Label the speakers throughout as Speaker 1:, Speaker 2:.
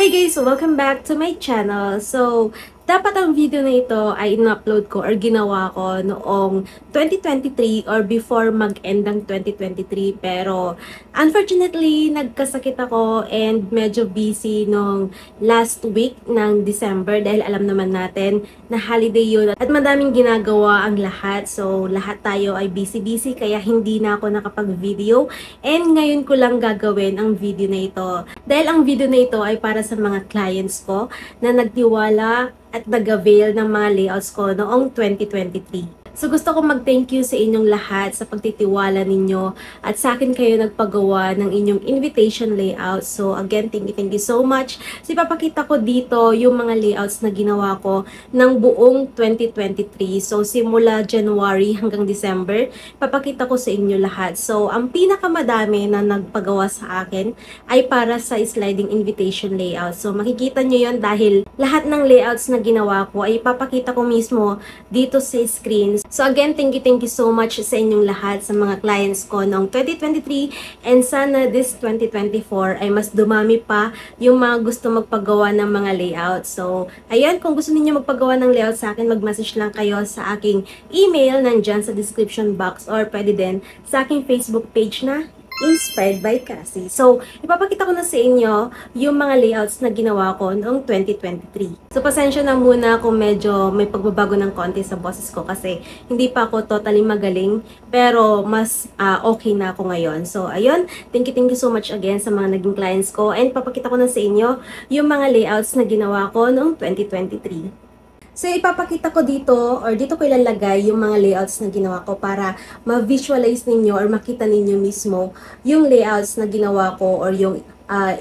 Speaker 1: Hi guys! Welcome back to my channel. So, dapat ang video na ito ay in-upload ko or ginawa ko noong 2023 or before mag-end ng 2023. Pero, unfortunately, nagkasakit ako and medyo busy nung last week ng December dahil alam naman natin na holiday yun at madaming ginagawa ang lahat. So, lahat tayo ay busy-busy kaya hindi na ako nakapag-video and ngayon ko lang gagawin ang video na ito. Dahil ang video na ito ay para sa mga clients ko na nagtiwala at nag-avail ng mga layouts ko noong 2023. So gusto ko mag-thank you sa inyong lahat sa pagtitiwala ninyo at sa akin kayo nagpagawa ng inyong invitation layout. So again, thank you so much. So ipapakita ko dito yung mga layouts na ginawa ko ng buong 2023. So simula January hanggang December, ipapakita ko sa inyo lahat. So ang pinakamadami na nagpagawa sa akin ay para sa sliding invitation layout. So makikita nyo yun dahil lahat ng layouts na ginawa ko ay ipapakita ko mismo dito sa screen. So again, thank you so much sa inyong lahat sa mga clients ko noong 2023 and sana this 2024 ay mas dumami pa yung mga gusto magpagawa ng mga layout. So ayan, kung gusto niyo magpagawa ng layout sa akin, mag-message lang kayo sa aking email nandyan sa description box or pwede din sa aking Facebook page na Inspired by Cassie. So, ipapakita ko na sa inyo yung mga layouts na ginawa ko noong 2023. So, pasensya na muna kung medyo may pagbabago ng konti sa boses ko kasi hindi pa ako totally magaling pero mas okay na ako ngayon. So, ayun. Thank you so much again sa mga naging clients ko and papakita ko na sa inyo yung mga layouts na ginawa ko noong 2023. So, ipapakita ko dito or dito ko ilalagay yung mga layouts na ginawa ko para ma-visualize ninyo or makita ninyo mismo yung layouts na ginawa ko or yung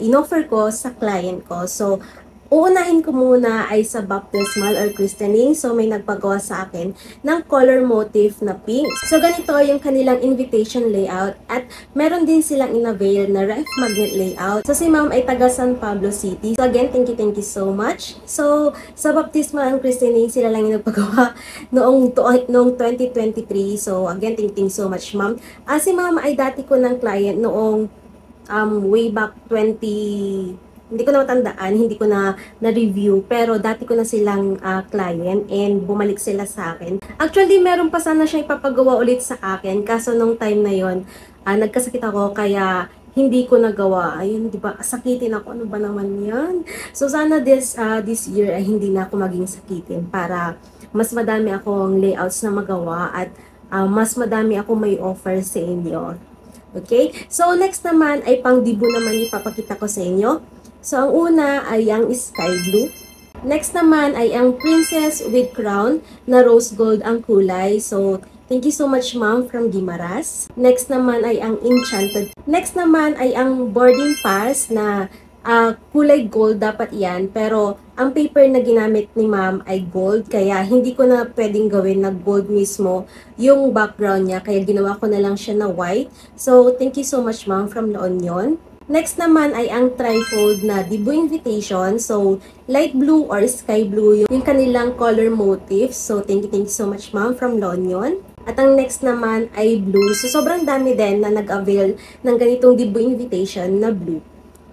Speaker 1: in-offer ko sa client ko. So, uunahin ko muna ay sa baptismal or christening. So, may nagpagawa sa akin ng color motif na pink. So, ganito yung kanilang invitation layout. At meron din silang in-avail na ref magnet layout. So, si ma'am ay taga San Pablo City. So, again, thank you so much. So, sa baptismal and christening, sila lang yung nagpagawa noong 2023. So, again, thank you so much, ma'am. Si ma'am ay dati ko ng client noong way back hindi ko na matandaan, hindi ko na na-review, pero dati ko na silang client and bumalik sila sa akin. Actually, meron pa sana siya ipapagawa ulit sa akin, kaso nung time na yon nagkasakit ako, kaya hindi ko nagawa. Ayun, di ba? Sakitin ako. Ano ba naman yan? So, sana this year ay hindi na ako maging sakitin para mas madami akong layouts na magawa at mas madami akong may offer sa inyo. Okay? So, next naman ay pang dibo naman ipapakita ko sa inyo. So, ang una ay ang sky blue. Next naman ay ang princess with crown na rose gold ang kulay. So, thank you so much, ma'am, from Guimaras. Next naman ay ang enchanted. Next naman ay ang boarding pass na kulay gold dapat yan. Pero, ang paper na ginamit ni ma'am ay gold. Kaya, hindi ko na pwedeng gawin na gold mismo yung background niya. Kaya, ginawa ko na lang siya na white. So, thank you so much, ma'am, from La Union. Next naman ay ang trifold na Dibo Invitation. So, light blue or sky blue yung kanilang color motif. So, thank you so much, ma'am, from La Union. At ang next naman ay blue. So, sobrang dami din na nag-avail ng ganitong Dibo Invitation na blue.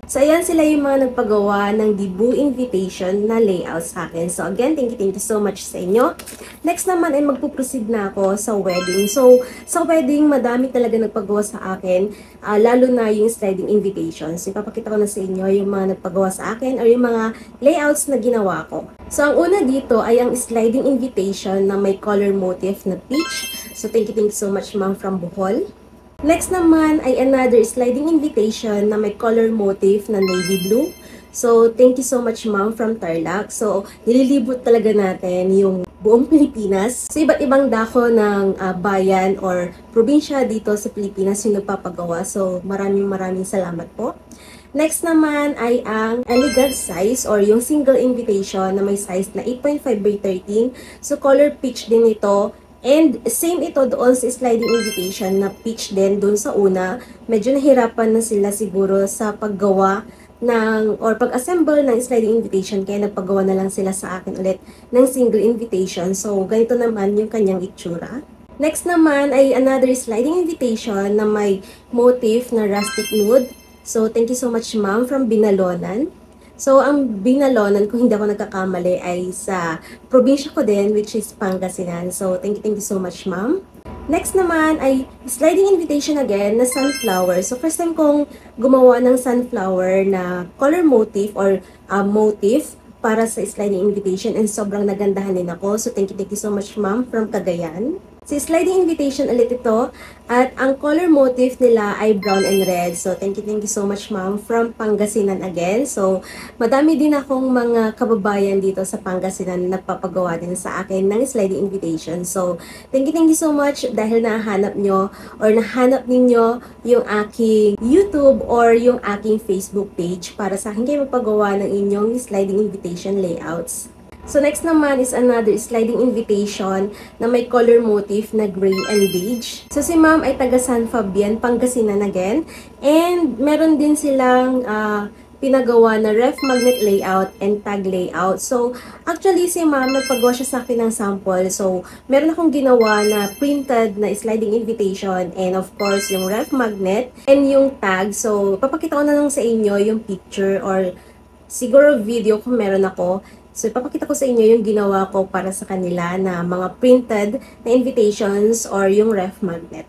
Speaker 1: So, ayan sila yung mga nagpagawa ng Dibo Invitation na layout sa akin. So, again, thank you so much sa inyo. Next naman ay magpuproceed na ako sa wedding. So, sa wedding, madami talaga nagpagawa sa akin, lalo na yung sliding invitations. So, ipapakita ko na sa inyo yung mga nagpagawa sa akin or yung mga layouts na ginawa ko. So, ang una dito ay ang sliding invitation na may color motif na peach. So, thank you so much, ma'am, from Bohol. Next naman ay another sliding invitation na may color motif na navy blue. So, thank you so much, ma'am, from Tarlac. So, nililibot talaga natin yung buong Pilipinas. So, iba't ibang dako ng bayan or probinsya dito sa Pilipinas yung nagpapagawa. So, maraming salamat po. Next naman ay ang elegant size or yung single invitation na may size na 8.5 by 13. So, color peach din ito. And same ito doon sa sliding invitation na peach din doon sa una. Medyo nahirapan na sila siguro sa paggawa ng or pag-assemble ng sliding invitation kaya nagpagawa na lang sila sa akin ulit ng single invitation. So, ganito naman yung kanyang itsura. Next naman ay another sliding invitation na may motif na rustic nude. So, thank you so much, ma'am, from Binalonan. So, ang binalonan, kung hindi ako nagkakamali, ay sa probinsya ko din, which is Pangasinan. So, thank you so much, ma'am. Next naman ay sliding invitation again na sunflower. So, first time kong gumawa ng sunflower na color motif or motif para sa sliding invitation and sobrang nagandahan din ako. So, thank you so much, ma'am, from Cagayan. Si sliding invitation ulit ito at ang color motif nila ay brown and red. So, thank you so much, ma'am, from Pangasinan again. So, madami din akong mga kababayan dito sa Pangasinan na nagpapagawa din sa akin ng sliding invitation. So, thank you so much dahil nahanap nyo or nahanap ninyo yung aking YouTube or yung aking Facebook page para sa akin kayo magpagawa ng inyong sliding invitation layouts. So, next naman is another sliding invitation na may color motif na gray and beige. So, si ma'am ay taga San Fabian, Pangasinan again. And meron din silang pinagawa na ref magnet layout and tag layout. So, actually si ma'am nagpagawa siya sa akin ng sample. So, meron akong ginawa na printed na sliding invitation and of course yung ref magnet and yung tag. So, papakita ko na lang sa inyo yung picture or siguro video kung meron ako. So, ipapakita ko sa inyo yung ginawa ko para sa kanila na mga printed na invitations or yung ref magnet.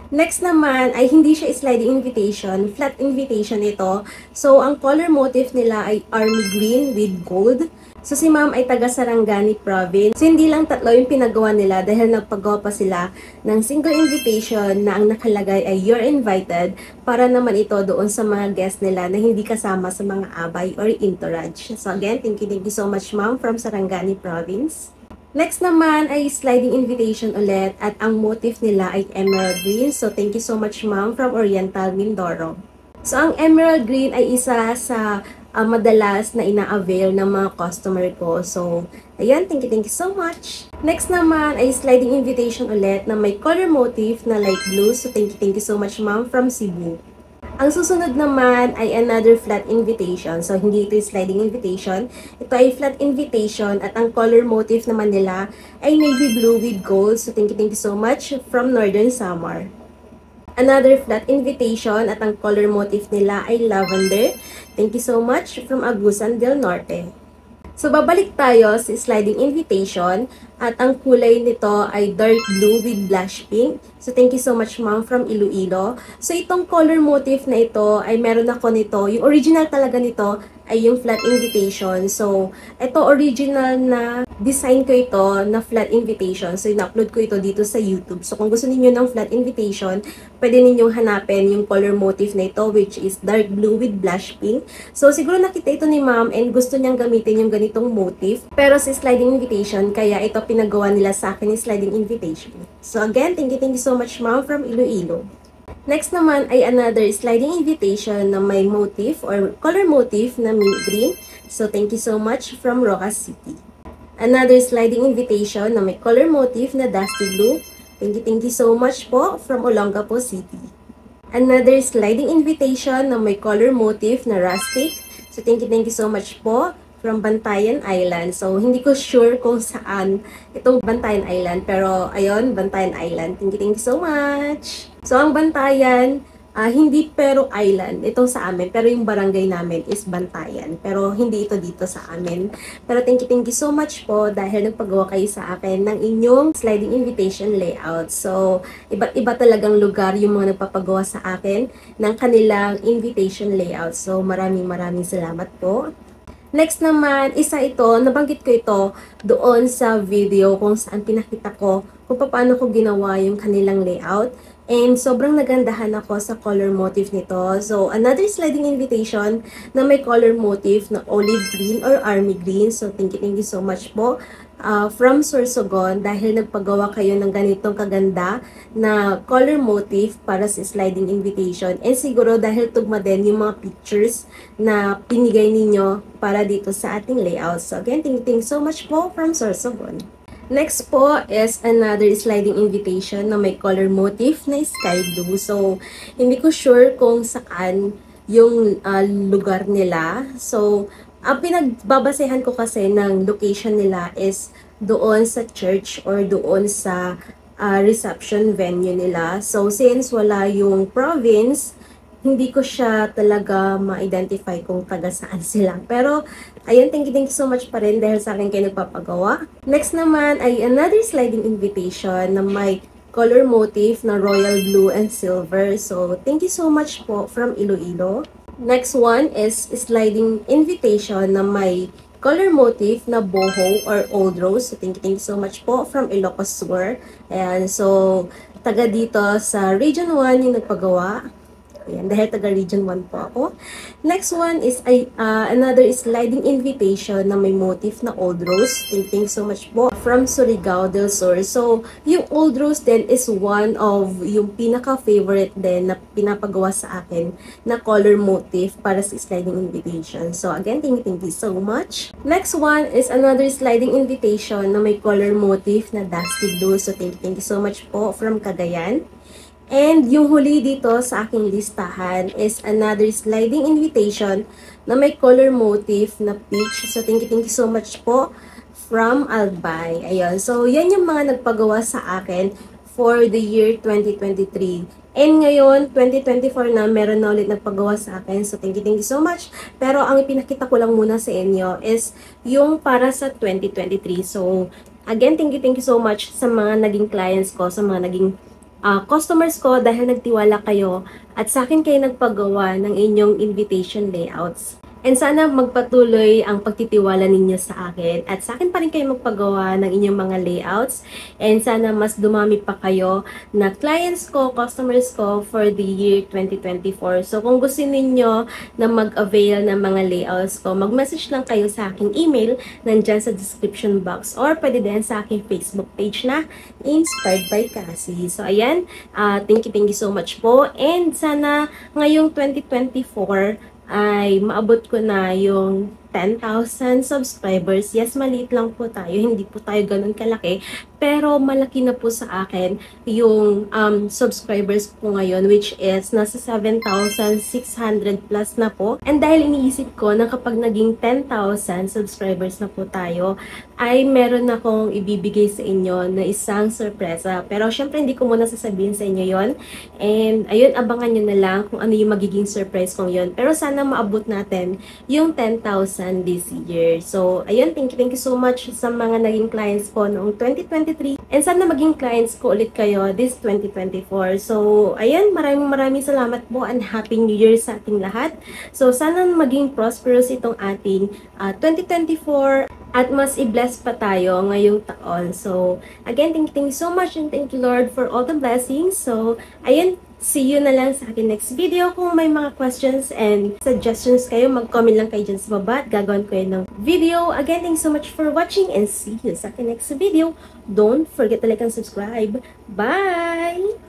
Speaker 1: Next naman ay hindi siya sliding invitation, flat invitation ito. So, ang color motif nila ay army green with gold. So, si ma'am ay taga Sarangani province. So, hindi lang tatlo yung pinagawa nila dahil nagpagawa pa sila ng single invitation na ang nakalagay ay you're invited para naman ito doon sa mga guests nila na hindi kasama sa mga abay or entourage. So, again, thank you so much, ma'am, from Sarangani province. Next naman ay sliding invitation ulit at ang motif nila ay emerald green. So, thank you so much, ma'am, from Oriental Mindoro. So, ang emerald green ay isa sa madalas na ina-avail ng mga customer ko. So, ayan, thank you so much. Next naman ay sliding invitation ulit na may color motif na light blue. So, thank you so much, ma'am, from Cebu. Ang susunod naman ay another flat invitation. So, hindi ito sliding invitation. Ito ay flat invitation at ang color motif naman nila ay navy blue with gold. So, thank you so much from Northern Samar. Another flat invitation at ang color motif nila ay lavender. Thank you so much from Agusan del Norte. So, babalik tayo sa sliding invitation at ang kulay nito ay dark blue with blush pink. So, thank you so much, ma'am, from Iloilo. So, itong color motif na ito ay meron ako nito. Yung original talaga nito ay yung flat invitation. So, ito original na design ko ito na flat invitation. So, in-upload ko ito dito sa YouTube. So, kung gusto niyo ng flat invitation, pwede ninyong hanapin yung color motif na ito, which is dark blue with blush pink. So, siguro nakita ito ni ma'am and gusto niyang gamitin yung ganitong motif. Pero sa sliding invitation, kaya ito pinagawa nila sa akin yung sliding invitation. So, again, thank you so much, ma'am, from Iloilo. Next naman ay another sliding invitation na may motif or color motif na mint green. So, thank you so much from Rojas City. Another sliding invitation na may color motif na dusty blue. Thank you so much po from Olongapo City. Another sliding invitation na may color motif na rustic. So, thank you so much po from Bantayan Island. So, hindi ko sure kung saan itong Bantayan Island. Pero, ayun, Bantayan Island. Thank you so much. So, ang Bantayan, hindi pero island. Itong sa amin. Pero yung barangay namin is Bantayan. Pero, hindi ito dito sa amin. Pero, thank you so much po dahil nagpagawa kayo sa akin ng inyong sliding invitation layout. So, iba't iba talagang lugar yung mga nagpapagawa sa akin ng kanilang invitation layout. So, maraming salamat po. Next naman, isa ito, nabanggit ko ito doon sa video kung saan pinakita ko kung paano ko ginawa yung kanilang layout. And sobrang nagandahan ako sa color motif nito. So, another sliding invitation na may color motif na olive green or army green. So, thank you so much po from Sorsogon dahil nagpagawa kayo ng ganitong kaganda na color motif para sa sliding invitation. And siguro dahil tugma din yung mga pictures na pinigay ninyo para dito sa ating layout. So, again, thank you so much po from Sorsogon. Next po is another sliding invitation na may color motif na sky blue. So, hindi ko sure kung saan yung lugar nila. So, ang pinagbabasehan ko kasi ng location nila is doon sa church or doon sa reception venue nila. So, since wala yung province hindi ko siya talaga ma-identify kung taga saan sila. Pero, ayun, thank you so much pa rin dahil sa akin kayo nagpapagawa. Next naman ay another sliding invitation na may color motif na royal blue and silver. So, thank you so much po from Iloilo. Next one is sliding invitation na may color motif na boho or old rose. So, thank you so much po from Ilocos Sur. Ayan, so, taga dito sa Region 1 yung nagpagawa. Ayan, dahil taga Region 1 po ako. Next one is another sliding invitation na may motif na old rose. Thank you so much po from Surigao del Sur. So, yung old rose din is one of yung pinaka-favorite din na pinapagawa sa akin na color motif para sa sliding invitation. So, again, thank you so much. Next one is another sliding invitation na may color motif na dusty blue. So, thank you so much po from Cagayan. And yung huli dito sa aking listahan is another sliding invitation na may color motif na peach. So, thank you so much po from Albay. Ayun. So, yan yung mga nagpagawa sa akin for the year 2023. And ngayon, 2024 na, meron na ulit nagpagawa sa akin. So, thank you so much. Pero, ang ipinakita ko lang muna sa inyo is yung para sa 2023. So, again, thank you so much sa mga naging clients ko, sa mga naging customers ko dahil nagtiwala kayo at sa akin kayo nagpagawa ng inyong invitation layouts. And sana magpatuloy ang pagtitiwala ninyo sa akin at sa akin pa rin kayo magpagawa ng inyong mga layouts and sana mas dumami pa kayo na clients ko, customers ko for the year 2024. So kung gusto ninyo na mag-avail ng mga layouts ko, mag-message lang kayo sa aking email nandyan sa description box or pwede din sa aking Facebook page na Inspired by Cassie. So ayan, thank you so much po and sana ngayong 2024 ay maabot ko na yung 10,000 subscribers. Yes, maliit lang po tayo. Hindi po tayo ganun kalaki. Pero malaki na po sa akin yung subscribers po ngayon which is nasa 7,600 plus na po. And dahil iniisip ko na kapag naging 10,000 subscribers na po tayo, ay meron akong ibibigay sa inyo na isang sorpresa. Pero syempre hindi ko muna sasabihin sa inyo yon. And ayun, abangan nyo na lang kung ano yung magiging surprise kong yon. Pero sana maabot natin yung 10,000 this year. So, ayun, thank you so much sa mga naging clients ko noong 2023. And sana maging clients ko ulit kayo this 2024. So, ayun, maraming salamat po and Happy New Year sa ating lahat. So, sana maging prosperous itong ating 2024 at mas i-bless pa tayo ngayong taon. So, again, thank you so much and thank you Lord for all the blessings. So, ayun, see you na lang sa akin next video. Kung may mga questions and suggestions kayo, mag-comment lang kayo dyan sa baba at gagawin ko yun ng video. Again, thanks so much for watching and see you sa akin next video. Don't forget to like and subscribe. Bye!